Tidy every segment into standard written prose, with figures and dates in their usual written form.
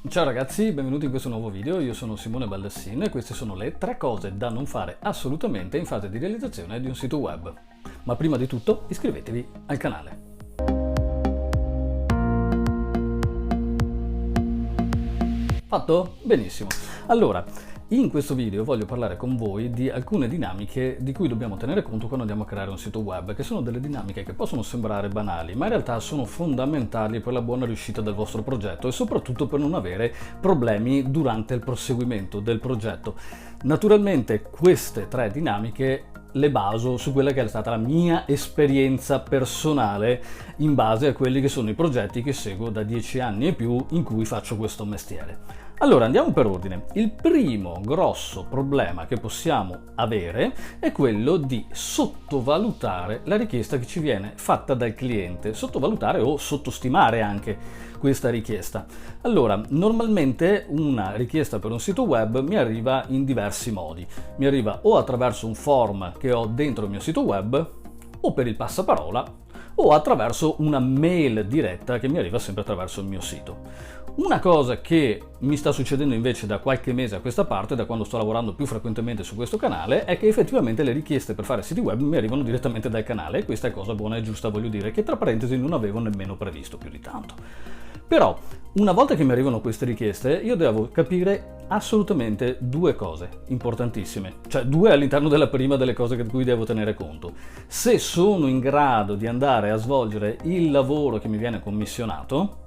Ciao ragazzi, benvenuti in questo nuovo video, io sono Simone Baldassin e queste sono le 3 cose da non fare assolutamente in fase di realizzazione di un sito web. Ma prima di tutto iscrivetevi al canale. Fatto? Benissimo. Allora, in questo video voglio parlare con voi di alcune dinamiche di cui dobbiamo tenere conto quando andiamo a creare un sito web, che sono delle dinamiche che possono sembrare banali, ma in realtà sono fondamentali per la buona riuscita del vostro progetto e soprattutto per non avere problemi durante il proseguimento del progetto. Naturalmente queste 3 dinamiche le baso su quella che è stata la mia esperienza personale in base a quelli che sono i progetti che seguo da 10 anni e più in cui faccio questo mestiere. Allora, andiamo per ordine. Il primo grosso problema che possiamo avere è quello di sottovalutare la richiesta che ci viene fatta dal cliente, sottovalutare o sottostimare anche questa richiesta. Allora, normalmente una richiesta per un sito web mi arriva in diversi modi. Mi arriva o attraverso un form che ho dentro il mio sito web, o per il passaparola, o attraverso una mail diretta che mi arriva sempre attraverso il mio sito. Una cosa che mi sta succedendo invece da qualche mese a questa parte, da quando sto lavorando più frequentemente su questo canale, è che effettivamente le richieste per fare siti web mi arrivano direttamente dal canale e questa è cosa buona e giusta, voglio dire, che tra parentesi non avevo nemmeno previsto più di tanto. Però, una volta che mi arrivano queste richieste, io devo capire assolutamente 2 cose importantissime, cioè 2 all'interno della prima delle cose di cui devo tenere conto. Se sono in grado di andare a svolgere il lavoro che mi viene commissionato,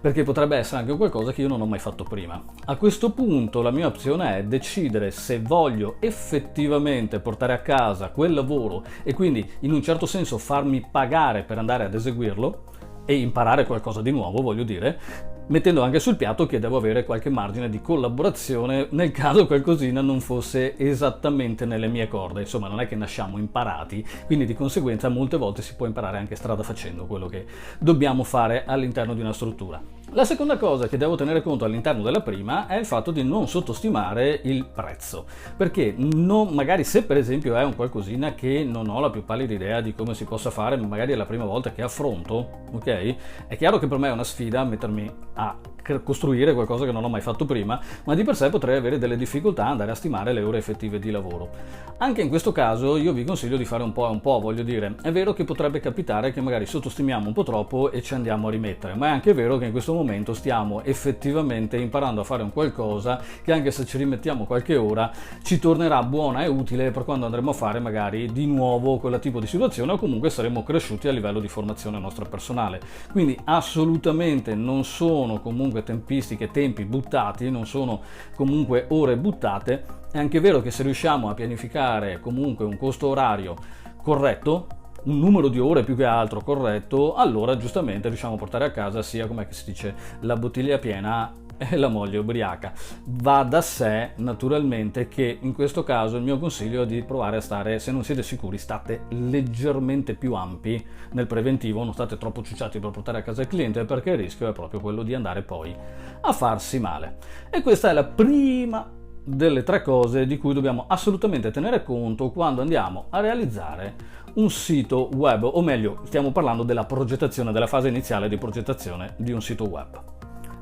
perché potrebbe essere anche qualcosa che io non ho mai fatto prima. A questo punto la mia opzione è decidere se voglio effettivamente portare a casa quel lavoro e quindi in un certo senso farmi pagare per andare ad eseguirlo e imparare qualcosa di nuovo, voglio dire, mettendo anche sul piatto che devo avere qualche margine di collaborazione nel caso qualcosina non fosse esattamente nelle mie corde. Insomma, non è che nasciamo imparati, quindi di conseguenza molte volte si può imparare anche strada facendo quello che dobbiamo fare all'interno di una struttura. La seconda cosa che devo tenere conto all'interno della prima è il fatto di non sottostimare il prezzo, perché magari se per esempio è un qualcosina che non ho la più pallida idea di come si possa fare, magari è la prima volta che affronto, ok? È chiaro che per me è una sfida mettermi a costruire qualcosa che non ho mai fatto prima, ma di per sé potrei avere delle difficoltà ad andare a stimare le ore effettive di lavoro. Anche in questo caso io vi consiglio di fare un po' e un po', voglio dire, è vero che potrebbe capitare che magari sottostimiamo un po' troppo e ci andiamo a rimettere, ma è anche vero che in questo momento stiamo effettivamente imparando a fare un qualcosa che anche se ci rimettiamo qualche ora ci tornerà buona e utile per quando andremo a fare magari di nuovo quel tipo di situazione o comunque saremo cresciuti a livello di formazione nostra personale. Quindi assolutamente non sono comunque tempi buttati, non sono comunque ore buttate. È anche vero che se riusciamo a pianificare comunque un costo orario corretto, un numero di ore più che altro corretto, allora giustamente riusciamo a portare a casa sia, come si dice, la bottiglia piena e la moglie ubriaca. Va da sé naturalmente che in questo caso il mio consiglio è di provare a stare, se non siete sicuri, state leggermente più ampi nel preventivo, non state troppo ciucciati per portare a casa il cliente, perché il rischio è proprio quello di andare poi a farsi male. E questa è la prima delle 3 cose di cui dobbiamo assolutamente tenere conto quando andiamo a realizzare un sito web, o meglio, stiamo parlando della progettazione, della fase iniziale di progettazione di un sito web.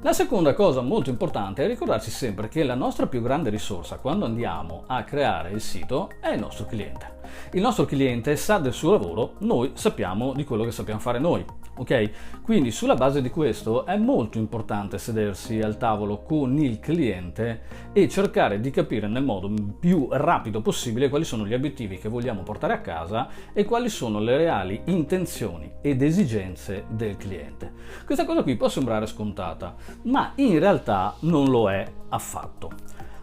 La seconda cosa molto importante è ricordarci sempre che la nostra più grande risorsa quando andiamo a creare il sito è il nostro cliente. Il nostro cliente sa del suo lavoro, noi sappiamo di quello che sappiamo fare noi, ok? Quindi sulla base di questo è molto importante sedersi al tavolo con il cliente e cercare di capire nel modo più rapido possibile quali sono gli obiettivi che vogliamo portare a casa e quali sono le reali intenzioni ed esigenze del cliente. Questa cosa qui può sembrare scontata, ma in realtà non lo è affatto.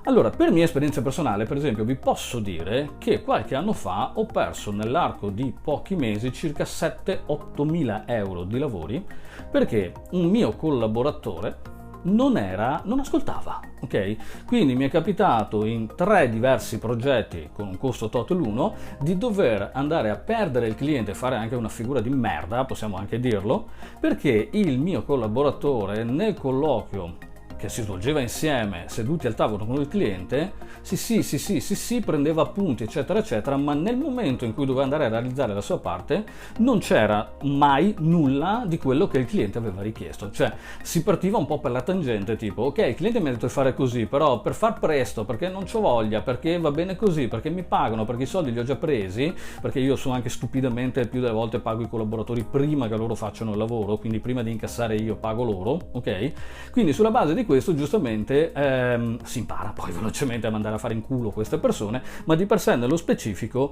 Allora, per mia esperienza personale, per esempio, vi posso dire che qualche anno fa ho perso nell'arco di pochi mesi circa 7-8 mila euro di lavori perché un mio collaboratore non ascoltava, ok? Quindi mi è capitato in 3 diversi progetti con un costo tot l'uno di dover andare a perdere il cliente e fare anche una figura di merda, possiamo anche dirlo, perché il mio collaboratore nel colloquio che si svolgeva insieme, seduti al tavolo con il cliente, sì, prendeva appunti, eccetera, eccetera, ma nel momento in cui doveva andare a realizzare la sua parte, non c'era mai nulla di quello che il cliente aveva richiesto. Cioè, si partiva un po' per la tangente, tipo, ok, il cliente mi ha detto di fare così, però per far presto, perché non c'ho voglia, perché va bene così, perché mi pagano, perché i soldi li ho già presi, perché io sono anche stupidamente più delle volte pago i collaboratori prima che loro facciano il lavoro, quindi prima di incassare io pago loro, ok? Quindi sulla base di questo giustamente si impara poi velocemente a mandare a fare in culo queste persone, ma di per sé nello specifico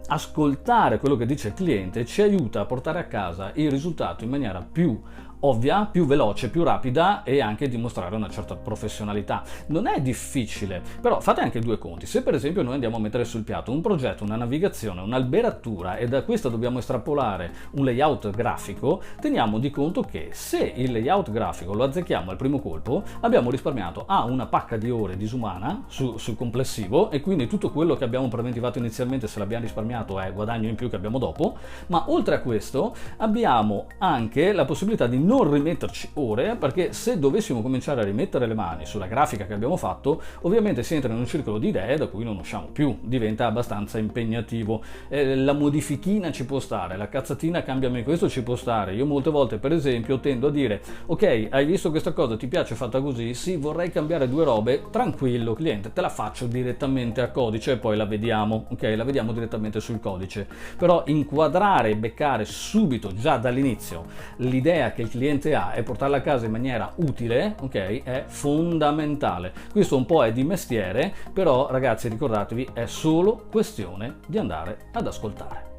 ascoltare quello che dice il cliente ci aiuta a portare a casa il risultato in maniera più ovvia, più veloce, più rapida e anche dimostrare una certa professionalità. Non è difficile, però fate anche due conti. Se per esempio noi andiamo a mettere sul piatto un progetto, una navigazione, un'alberatura e da questo dobbiamo estrapolare un layout grafico, teniamo di conto che se il layout grafico lo azzecchiamo al primo colpo, abbiamo risparmiato una pacca di ore disumana sul complessivo e quindi tutto quello che abbiamo preventivato inizialmente, se l'abbiamo risparmiato, è guadagno in più che abbiamo dopo, ma oltre a questo abbiamo anche la possibilità di non rimetterci ore, perché se dovessimo cominciare a rimettere le mani sulla grafica che abbiamo fatto, ovviamente si entra in un circolo di idee da cui non usciamo più, diventa abbastanza impegnativo. La modifichina ci può stare, la cazzatina cambiami questo ci può stare. Io molte volte per esempio tendo a dire ok, hai visto questa cosa, ti piace fatta così? Sì, vorrei cambiare due robe, tranquillo cliente, te la faccio direttamente a codice e poi la vediamo, ok? La vediamo direttamente sul codice. Però inquadrare e beccare subito, già dall'inizio, l'idea che il cliente ha e portarla a casa in maniera utile, ok, è fondamentale. Questo un po' è di mestiere, però ragazzi ricordatevi, è solo questione di andare ad ascoltare.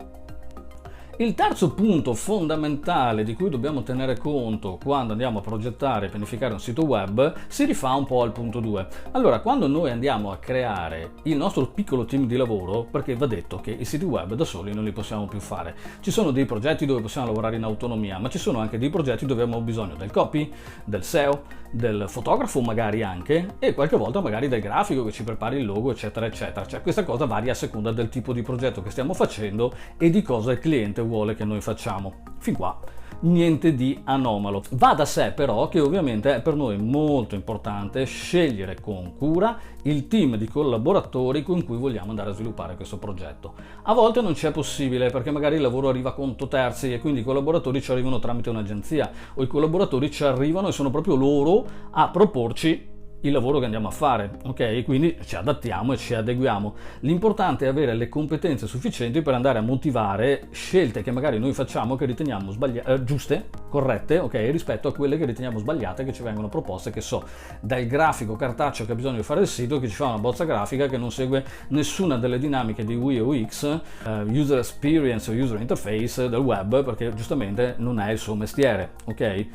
Il terzo punto fondamentale di cui dobbiamo tenere conto quando andiamo a progettare e pianificare un sito web si rifà un po' al punto 2. Allora, quando noi andiamo a creare il nostro piccolo team di lavoro, perché va detto che i siti web da soli non li possiamo più fare, ci sono dei progetti dove possiamo lavorare in autonomia, ma ci sono anche dei progetti dove abbiamo bisogno del copy, del SEO, del fotografo magari anche, e qualche volta magari del grafico che ci prepari il logo, eccetera, eccetera. Cioè questa cosa varia a seconda del tipo di progetto che stiamo facendo e di cosa il cliente vuole che noi facciamo. Fin qua niente di anomalo. Va da sé però che ovviamente è per noi molto importante scegliere con cura il team di collaboratori con cui vogliamo andare a sviluppare questo progetto. A volte non c'è possibile perché magari il lavoro arriva a conto terzi e quindi i collaboratori ci arrivano tramite un'agenzia, o i collaboratori ci arrivano e sono proprio loro a proporci il lavoro che andiamo a fare, ok? Quindi ci adattiamo e ci adeguiamo. L'importante è avere le competenze sufficienti per andare a motivare scelte che magari noi facciamo che riteniamo giuste, corrette, ok? Rispetto a quelle che riteniamo sbagliate che ci vengono proposte, che so, dal grafico cartaceo che ha bisogno di fare il sito, che ci fa una bozza grafica che non segue nessuna delle dinamiche di UI o UX, user experience o user interface del web, perché giustamente non è il suo mestiere, ok?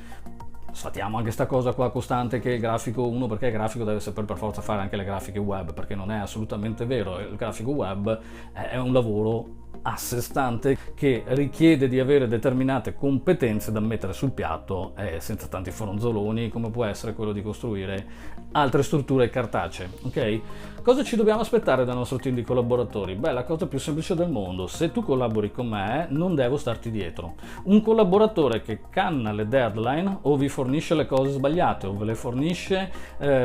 Sfatiamo anche sta cosa qua costante che il grafico, uno perché il grafico deve saper per forza fare anche le grafiche web, perché non è assolutamente vero. Il grafico web è un lavoro a sé stante che richiede di avere determinate competenze da mettere sul piatto senza tanti fronzoloni, come può essere quello di costruire altre strutture cartacee, ok? Cosa ci dobbiamo aspettare dal nostro team di collaboratori? Beh, la cosa più semplice del mondo: se tu collabori con me non devo starti dietro. Un collaboratore che canna le deadline o vi fornisce le cose sbagliate o ve le fornisce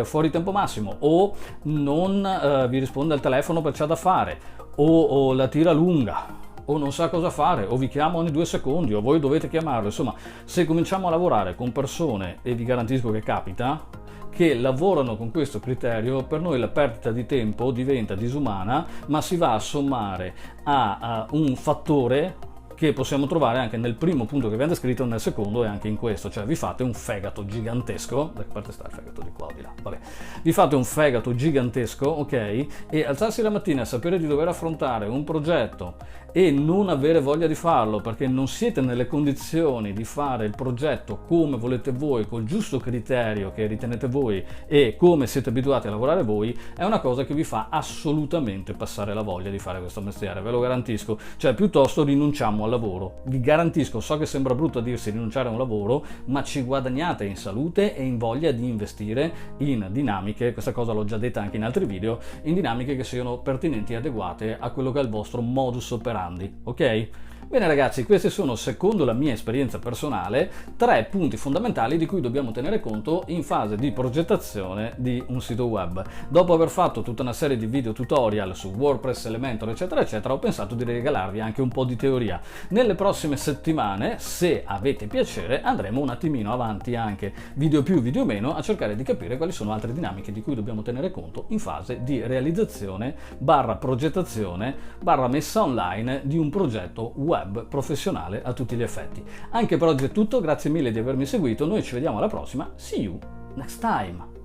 fuori tempo massimo o non vi risponde al telefono perché c'ha da fare o la tira lunga o non sa cosa fare o vi chiama ogni 2 secondi o voi dovete chiamarlo, insomma, se cominciamo a lavorare con persone, e vi garantisco che capita, che lavorano con questo criterio, per noi la perdita di tempo diventa disumana, ma si va a sommare a un fattore che possiamo trovare anche nel primo punto che abbiamo descritto, nel secondo e anche in questo, cioè vi fate un fegato gigantesco, da che parte sta il fegato di qua o di là, vabbè, vi fate un fegato gigantesco, ok, e alzarsi la mattina e sapere di dover affrontare un progetto e non avere voglia di farlo perché non siete nelle condizioni di fare il progetto come volete voi, col giusto criterio che ritenete voi e come siete abituati a lavorare voi, è una cosa che vi fa assolutamente passare la voglia di fare questo mestiere, ve lo garantisco. Cioè piuttosto rinunciamo al lavoro, vi garantisco, so che sembra brutto a dirsi rinunciare a un lavoro, ma ci guadagnate in salute e in voglia di investire in dinamiche, questa cosa l'ho già detta anche in altri video, in dinamiche che siano pertinenti e adeguate a quello che è il vostro modus operandi, ok? Bene ragazzi, questi sono, secondo la mia esperienza personale, 3 punti fondamentali di cui dobbiamo tenere conto in fase di progettazione di un sito web. Dopo aver fatto tutta una serie di video tutorial su WordPress, Elementor, eccetera, eccetera, ho pensato di regalarvi anche un po' di teoria. Nelle prossime settimane, se avete piacere, andremo un attimino avanti anche, video più, video meno, a cercare di capire quali sono altre dinamiche di cui dobbiamo tenere conto in fase di realizzazione, progettazione, messa online di un progetto web professionale a tutti gli effetti. Anche per oggi è tutto, grazie mille di avermi seguito, noi ci vediamo alla prossima, see you next time!